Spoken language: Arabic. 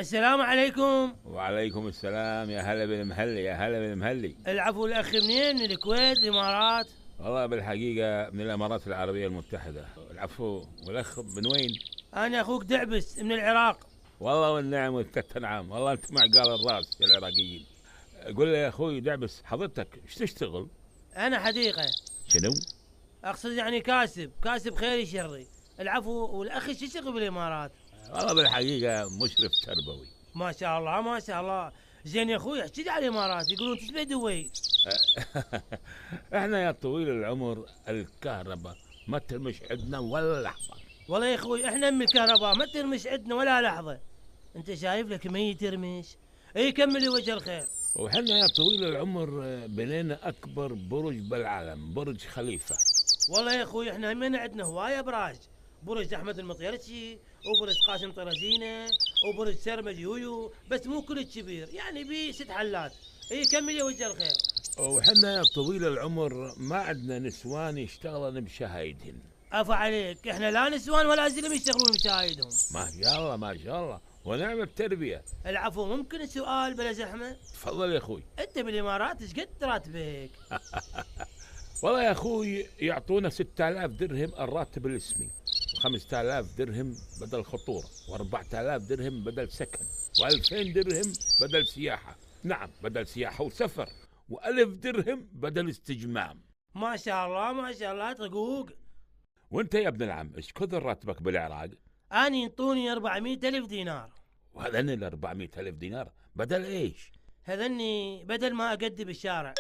السلام عليكم. وعليكم السلام، يا هلا بالمهلي، يا هلا بالمهلي. العفو، الأخ منين؟ من الكويت، الإمارات؟ والله بالحقيقة من الإمارات العربية المتحدة. العفو، والأخ من وين؟ أنا أخوك دعبس من العراق. والله والنعم والثلاث نعم، والله أنت مع قال الراس يا العراقيين. قول لي يا أخوي دعبس، حضرتك إيش تشتغل؟ أنا حديقة. شنو؟ أقصد يعني كاسب خيري شري. العفو، والأخ شو يشتغل بالإمارات؟ والله بالحقيقة مشرف تربوي. ما شاء الله ما شاء الله. زين يا أخوي، احكي لي على الإمارات، يقولون تشبه دبي. احنا يا طويل العمر الكهرباء ما ترمش عندنا ولا لحظة. والله يا أخوي إحنا من الكهرباء ما ترمش عندنا ولا لحظة. أنت شايف لك ميت ترمش. إي كملي وجه الخير. وحنا يا طويل العمر بنينا أكبر برج بالعالم، برج خليفة. والله يا أخوي إحنا همين عندنا هواية أبراج. برج أحمد المطيرشي، وبرج قاسم طرزينة، وبرج سرمج يويو، بس مو كل كبير، يعني بي 6 حلات. اي كمل يا وجه الخير. وحنا يا طويل العمر ما عندنا نسوان يشتغلن بشهايدهن. عفا عليك، احنا لا نسوان ولا زلم يشتغلون بشايدهم. ما شاء الله ما شاء الله، ونعم التربية. العفو، ممكن سؤال بلا زحمة؟ تفضل يا اخوي. انت بالامارات ايش قد راتبك؟ والله يا اخوي يعطونا 6000 درهم الراتب الاسمي، 5000 درهم بدل خطورة، و4000 درهم بدل سكن، و2000 درهم بدل سياحة. نعم بدل سياحة وسفر، و1000 درهم بدل استجمام. ما شاء الله ما شاء الله ترقوق. وانت يا ابن العم ايش كثر راتبك بالعراق؟ اني ينطوني 400 الف دينار. وهذن ال 400 ألف دينار بدل ايش؟ هذني بدل ما اقدي بالشارع.